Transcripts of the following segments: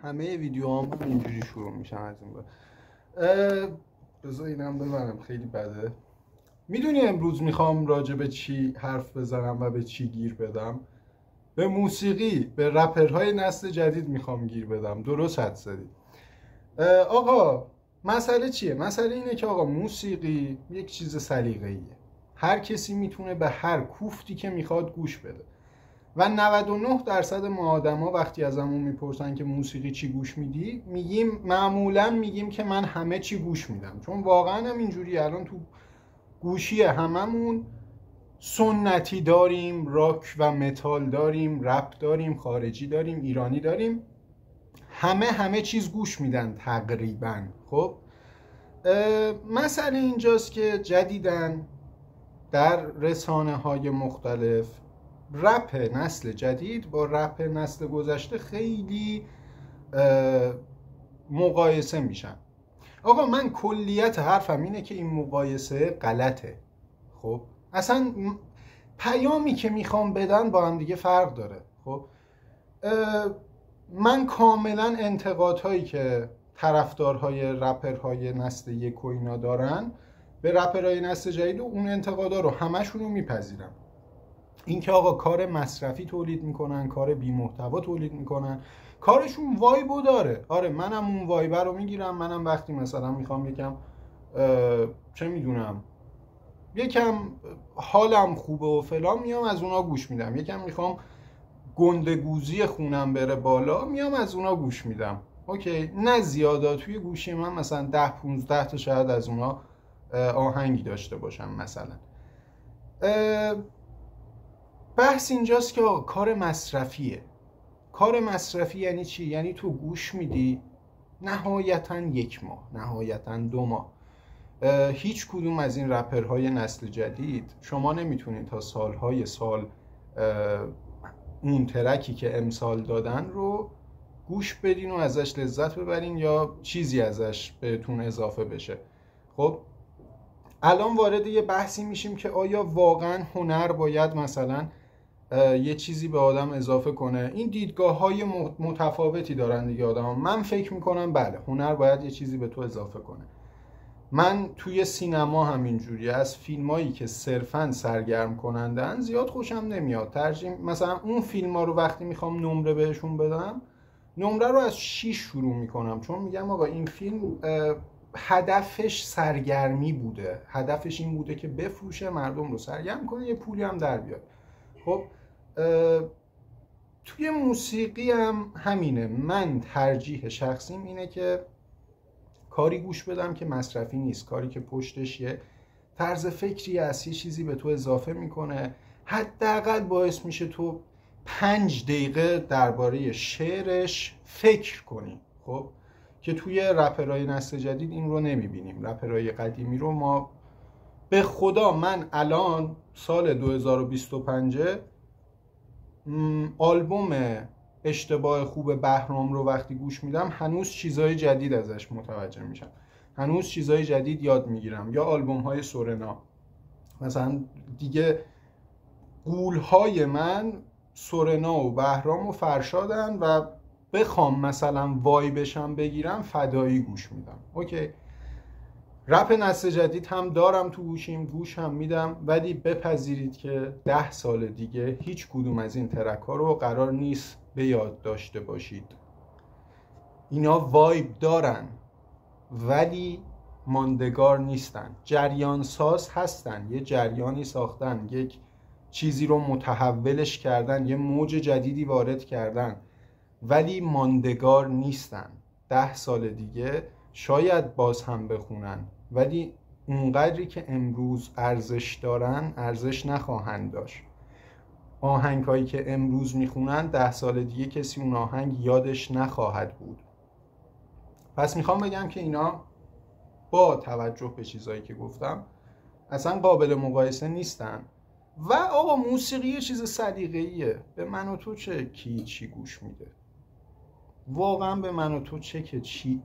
همه ویدیوهام اینجوری شروع میشن از این بعد. بذار اینم ببرم، خیلی بده. میدونی امروز میخوام راجع به چی حرف بزنم و به چی گیر بدم؟ به موسیقی، به رپرهای نسل جدید میخوام گیر بدم. درست حد زدی. آقا مسئله چیه؟ مسئله اینه که آقا موسیقی یک چیز سلیقه‌ایه. هر کسی میتونه به هر کوفتی که میخواد گوش بده و 99% ما آدما وقتی ازمون میپرسن که موسیقی چی گوش میدی، معمولا میگیم که من همه چی گوش میدم، چون واقعا هم اینجوری. الان تو گوشی هممون سنتی داریم، راک و متال داریم، رپ داریم، خارجی داریم، ایرانی داریم، همه چیز گوش میدن تقریبا. خب مسئله اینجاست که جدیدن در رسانه های مختلف رپ نسل جدید با رپ نسل گذشته خیلی مقایسه میشن. آقا من کلیت حرفم اینه که این مقایسه غلطه. خب اصلا پیامی که میخوام بدن با هم دیگه فرق داره. خب من کاملا انتقادهایی که طرفدارهای رپرهای نسل یک و اینا دارن به رپرهای نسل جدید و اون انتقادا رو همشون رو میپذیرم. این که آقا کار مصرفی تولید میکنن، کار بی محتوا تولید میکنن، کارشون وایبو داره. آره منم اون وایبه رو میگیرم. منم وقتی مثلا میخوام یکم چه میدونم یکم حالم خوبه و فلان، میام از اونا گوش میدم. یکم میخوام گندگوزی خونم بره بالا، میام از اونا گوش میدم. اوکی، نه زیادا. توی گوشی من مثلا 10-15 تا شاید از اونا آهنگی داشته باشم مثلا. بحث اینجاست که کار مصرفیه. کار مصرفی یعنی چی؟ یعنی تو گوش میدی نهایتاً 1 ماه، نهایتاً 2 ماه. هیچ کدوم از این رپرهای نسل جدید شما نمیتونید تا سالهای سال اون ترکی که امسال دادن رو گوش بدین و ازش لذت ببرین یا چیزی ازش بهتون اضافه بشه. خب الان وارد یه بحثی میشیم که آیا واقعا هنر باید مثلا یه چیزی به آدم اضافه کنه؟ این دیدگاه های متفاوتی دارن دیگه آدم. من فکر میکنم بله، هنر باید یه چیزی به تو اضافه کنه. من توی سینما همینجوری از فیلمایی که صرفاً سرگرم کنندن زیاد خوشم نمیاد. ترجیح مثلا اون فیلم‌ها رو وقتی میخوام نمره بهشون بدم، نمره رو از 6 شروع میکنم، چون میگم آقا این فیلم هدفش سرگرمی بوده، هدفش این بوده که بفروشه، مردم رو سرگرم کنه، یه پولی هم در بیاد. خب توی موسیقی هم همینه. من ترجیح شخصیم اینه که کاری گوش بدم که مصرفی نیست، کاری که پشتش یه طرز فکری هست، یه چیزی به تو اضافه میکنه، حداقل باعث میشه تو 5 دقیقه درباره شعرش فکر کنی. خب که توی رپرهای نسل جدید این رو نمیبینیم. رپرهای قدیمی رو ما به خدا، من الان سال 2025 آلبوم اشتباه خوب بهرام رو وقتی گوش میدم هنوز چیزای جدید ازش متوجه میشم، هنوز چیزای جدید یاد میگیرم. یا آلبوم های سورنا مثلا دیگه، قولهای من سورنا و بهرام و فرشادن و بخوام مثلا وایبشم بگیرم فدایی گوش میدم. اوکی، رپ نسل جدید هم دارم تو گوشیم، گوش هم میدم، ولی بپذیرید که 10 سال دیگه هیچ کدوم از این ترک ها رو قرار نیست به یاد داشته باشید. اینا وایب دارن ولی ماندگار نیستن. جریان ساز هستن، یه جریانی ساختن، یک چیزی رو متحولش کردن، یه موج جدیدی وارد کردن، ولی ماندگار نیستن. 10 سال دیگه شاید باز هم بخونن، ولی اونقدری که امروز ارزش دارن ارزش نخواهند داشت. آهنگ هایی که امروز میخونن 10 سال دیگه کسی اون آهنگ یادش نخواهد بود. پس میخوام بگم که اینا با توجه به چیزایی که گفتم اصلا قابل مقایسه نیستن. و آقا موسیقی یه چیز سلیقه‌ایه. به من و تو چه کی چی گوش میده؟ واقعا به من و تو چه که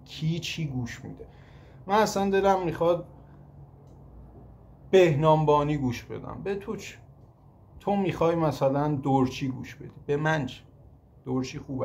کی چی گوش میده؟ من اصلا دلم میخواد بهنامبانی گوش بدم، به تو چه؟ تو میخوای مثلا دورچی گوش بدی، به من چه؟ دورچی خوبه.